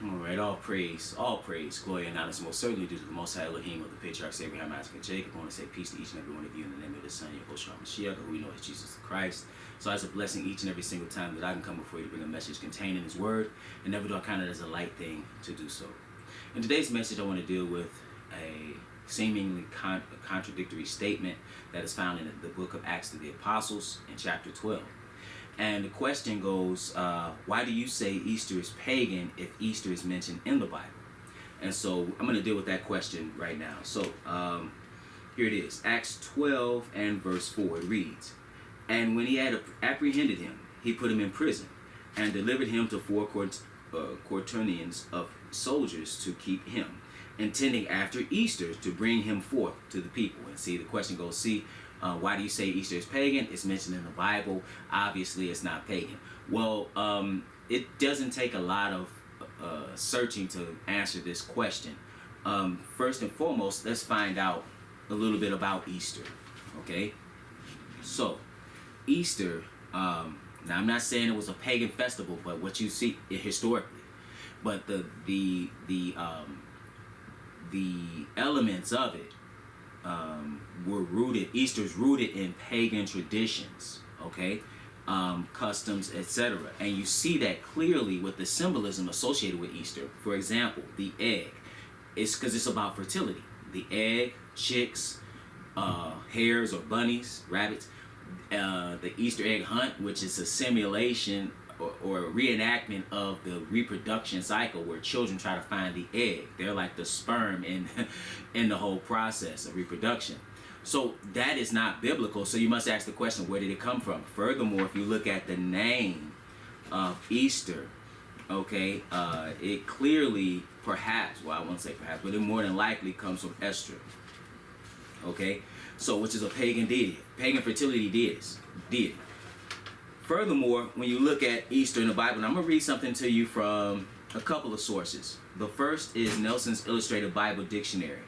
All right, all praise, glory and honor is most certainly due to the Most High Elohim of the patriarchs Abraham, Isaac, and Jacob. I want to say peace to each and every one of you in the name of the Son, Yahushua Mashiach, who we know as Jesus Christ. So it's a blessing each and every single time that I can come before you to bring a message contained in His Word, and never do I count it as a light thing to do so. In today's message, I want to deal with a seemingly contradictory statement that is found in the book of Acts of the Apostles in chapter 12. And the question goes, why do you say Easter is pagan if Easter is mentioned in the Bible? And so I'm going to deal with that question right now. So here it is. Acts 12 and verse 4, it reads, "And when he had apprehended him, he put him in prison and delivered him to four quaternions of soldiers to keep him, intending after Easter to bring him forth to the people." And see, the question goes, why do you say Easter is pagan? It's mentioned in the Bible. Obviously, it's not pagan. Well, it doesn't take a lot of searching to answer this question. First and foremost, let's find out a little bit about Easter. Okay? So, Easter, now I'm not saying it was a pagan festival, but what you see historically. But the elements of it were rooted. Easter's rooted in pagan traditions, okay, customs, etc. And you see that clearly with the symbolism associated with Easter. For example, the egg. It's because it's about fertility. The egg, chicks, hares or bunnies, rabbits. The Easter egg hunt, which is a simulation or a reenactment of the reproduction cycle where children try to find the egg. They're like the sperm in the whole process of reproduction. So that is not biblical. So you must ask the question, where did it come from? Furthermore, if you look at the name of Easter, okay, it clearly, perhaps, well, I won't say perhaps, but it more than likely comes from Esther. Okay, so which is a pagan deity, pagan fertility deity. Furthermore, when you look at Easter in the Bible, and I'm going to read something to you from a couple of sources. The first is Nelson's Illustrated Bible Dictionary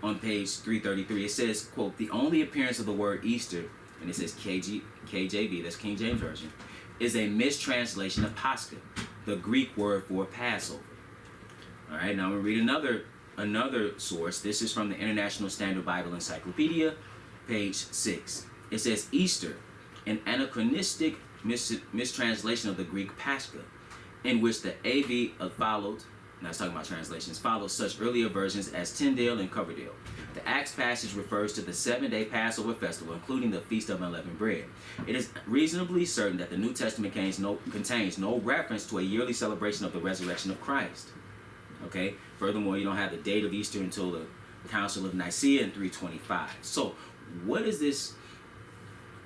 on page 333. It says, quote, "The only appearance of the word Easter," and it says KJV, that's King James Version, "is a mistranslation of Pascha, the Greek word for Passover." All right, now I'm going to read another source. This is from the International Standard Bible Encyclopedia, page 6. It says, "Easter, an anachronistic mistranslation of the Greek Pascha, in which the AV followed," now it's talking about translations, "followed such earlier versions as Tyndale and Coverdale. The Acts passage refers to the 7-day Passover festival, including the Feast of Unleavened Bread. It is reasonably certain that the New Testament contains no reference to a yearly celebration of the resurrection of Christ." Okay. Furthermore, you don't have the date of Easter until the Council of Nicaea in 325. So, what is this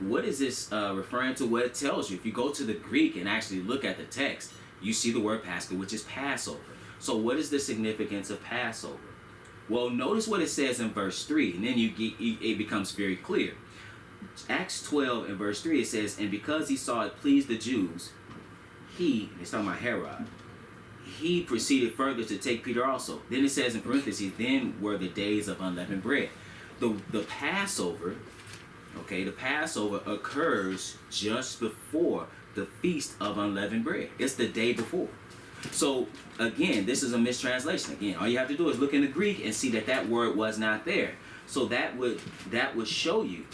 referring to? What it tells you, if you go to the Greek and actually look at the text, you see the word Pascha, which is Passover. So what is the significance of Passover? Well, notice what it says in verse 3, and then it becomes very clear. Acts 12 and verse 3, it says, "And because he saw it pleased the Jews, it's talking about Herod, he proceeded further to take Peter also." Then it says in parentheses, "Then were the days of unleavened bread." The Passover, okay, the Passover occurs just before the Feast of Unleavened Bread. It's the day before. So, again, this is a mistranslation. Again, all you have to do is look in the Greek and see that word was not there. So that would show you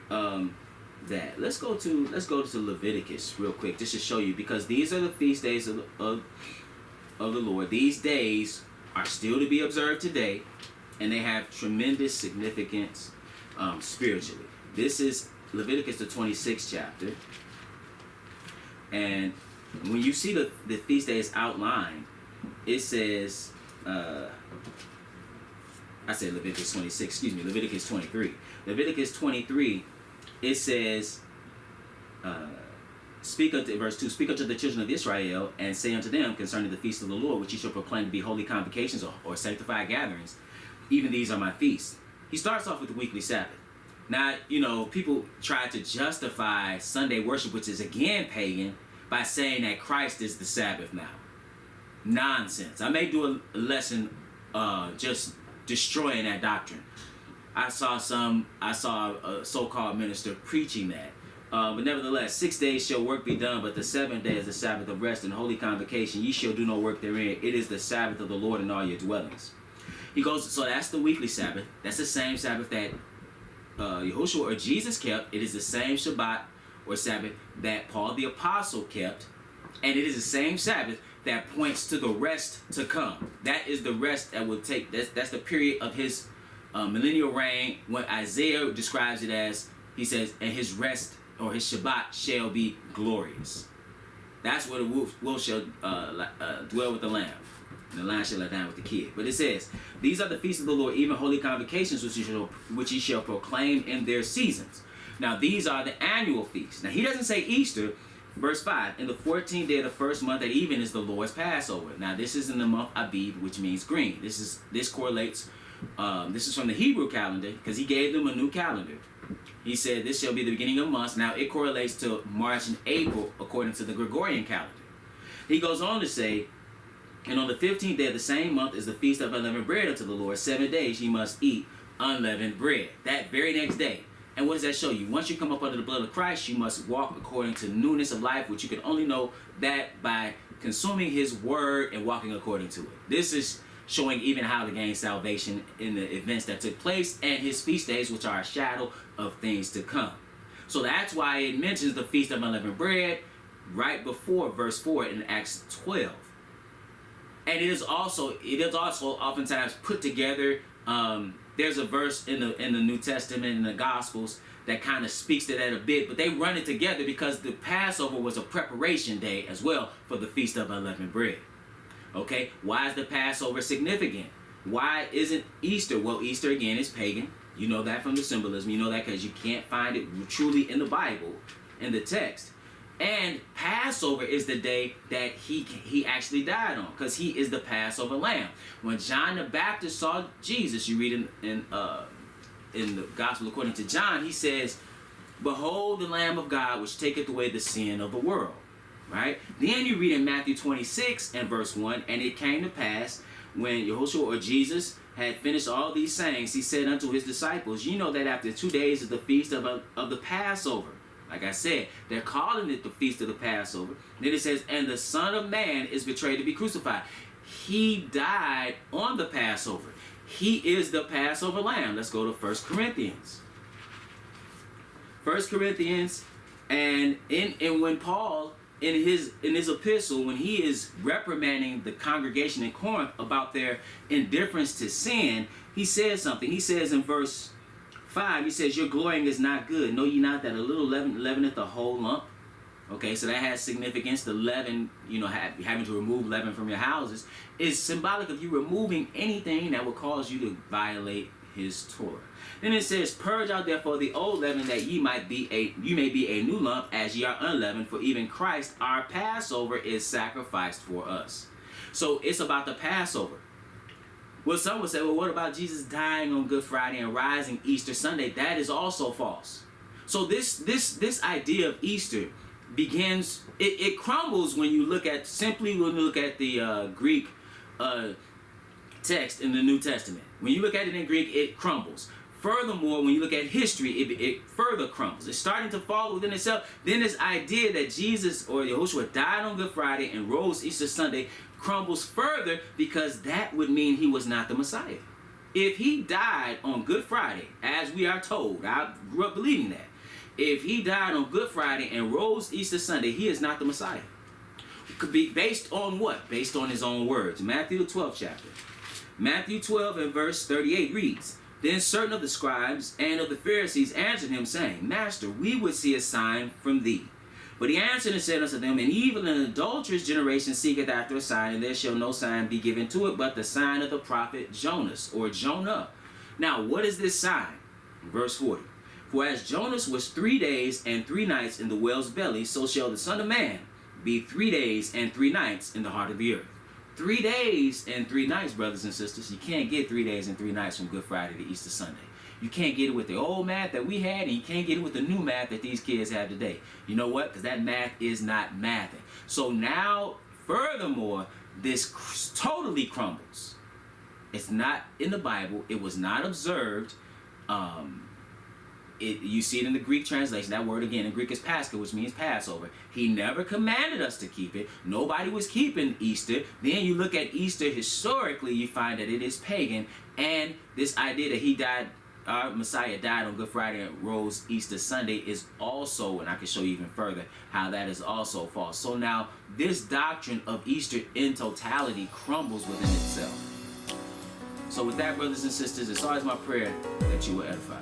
that. Let's go to Leviticus real quick, just to show you, because these are the feast days of the Lord. These days are still to be observed today, and they have tremendous significance spiritually. This is Leviticus, the 26th chapter. And when you see the feast days outlined, it says, I said Leviticus 26, excuse me, Leviticus 23. Leviticus 23, it says, verse 2, "Speak unto the children of Israel, and say unto them concerning the feast of the Lord, which ye shall proclaim to be holy convocations or sanctified gatherings, even these are my feasts." He starts off with the weekly Sabbath. Now, people try to justify Sunday worship, which is again pagan, by saying that Christ is the Sabbath now. Nonsense. I may do a lesson just destroying that doctrine. I saw a so-called minister preaching that. But nevertheless, 6 days shall work be done, but the seventh day is the Sabbath of rest and holy convocation. Ye shall do no work therein. It is the Sabbath of the Lord in all your dwellings. He goes, so that's the weekly Sabbath. That's the same Sabbath that Yahushua or Jesus kept. It is the same Shabbat or Sabbath that Paul the Apostle kept. And it is the same Sabbath that points to the rest to come. That is the rest that will take, that's the period of his millennial reign, when Isaiah describes it as, he says, and his rest or his Shabbat shall be glorious. That's where the wolf shall dwell with the lamb. And the lion shall lie down with the kid. But it says, these are the feasts of the Lord, even holy convocations, which ye shall proclaim in their seasons. Now these are the annual feasts. Now he doesn't say Easter. Verse 5, in the 14th day of the first month at even is the Lord's Passover. Now this is in the month Abib, which means green. This correlates, this is from the Hebrew calendar, because he gave them a new calendar. He said this shall be the beginning of months. Now it correlates to March and April according to the Gregorian calendar. He goes on to say, and on the 15th day of the same month is the feast of unleavened bread unto the Lord. 7 days ye must eat unleavened bread. That very next day. And what does that show you? Once you come up under the blood of Christ, you must walk according to newness of life, which you can only know that by consuming his word and walking according to it. This is showing even how to gain salvation in the events that took place and his feast days, which are a shadow of things to come. So that's why it mentions the feast of unleavened bread right before verse 4 in Acts 12. And it is also oftentimes put together. There's a verse in the New Testament and the Gospels that kind of speaks to that a bit, but they run it together because the Passover was a preparation day as well for the Feast of Unleavened Bread. Okay, why is the Passover significant? Why isn't Easter? Well, Easter again is pagan. You know that from the symbolism. You know that because you can't find it truly in the Bible, in the text. And Passover is the day that he actually died on, because he is the Passover lamb. When John the Baptist saw Jesus, you read in the Gospel according to John, he says, behold the Lamb of God which taketh away the sin of the world. Right? Then you read in Matthew 26 and verse 1, and it came to pass when Yahushua or Jesus had finished all these sayings, he said unto his disciples, you know that after 2 days is the feast of the Passover. Like I said, they're calling it the Feast of the Passover. Then it says, and the Son of Man is betrayed to be crucified. He died on the Passover. He is the Passover lamb. Let's go to 1 Corinthians. 1 Corinthians, and when Paul, in his epistle, when he is reprimanding the congregation in Corinth about their indifference to sin, he says something. He says in verse 5, he says, your glorying is not good. Know ye not that a little leaven leaveneth the whole lump? Okay, so that has significance. The leaven, having to remove leaven from your houses, is symbolic of you removing anything that would cause you to violate his Torah. Then it says, purge out therefore the old leaven, that you may be a new lump, as ye are unleavened. For even Christ, our Passover, is sacrificed for us. So it's about the Passover. Well, some would say, well, what about Jesus dying on Good Friday and rising Easter Sunday? That is also false. So this idea of Easter begins, it crumbles when you look at the Greek text in the New Testament. When you look at it in Greek, it crumbles. Furthermore, when you look at history, it further crumbles. It's starting to fall within itself. Then this idea that Jesus or Yahushua died on Good Friday and rose Easter Sunday crumbles further, because that would mean he was not the Messiah. If he died on Good Friday, as we are told, I grew up believing that, if he died on Good Friday and rose Easter Sunday, he is not the Messiah. Could be based on what? Based on his own words. Matthew the 12th chapter. Matthew 12 and verse 38 reads, then certain of the scribes and of the Pharisees answered him, saying, Master, we would see a sign from thee. But he answered and said unto them, an evil and adulterous generation seeketh after a sign, and there shall no sign be given to it, but the sign of the prophet Jonas, or Jonah. Now, what is this sign? Verse 40. For as Jonas was 3 days and 3 nights in the whale's belly, so shall the Son of Man be 3 days and 3 nights in the heart of the earth. 3 days and 3 nights, brothers and sisters. You can't get 3 days and 3 nights from Good Friday to Easter Sunday. You can't get it with the old math that we had, and you can't get it with the new math that these kids have today. You know what? Because that math is not mathing. So now, furthermore, this totally crumbles. It's not in the Bible. It was not observed. You see it in the Greek translation. That word again in Greek is Pascha, which means Passover. He never commanded us to keep it. Nobody was keeping Easter. Then you look at Easter historically, you find that it is pagan. And this idea that he died, our Messiah died on Good Friday and rose Easter Sunday is also, and I can show you even further how that is also false. So now this doctrine of Easter in totality crumbles within itself. So with that, brothers and sisters, it's always my prayer that you will edify.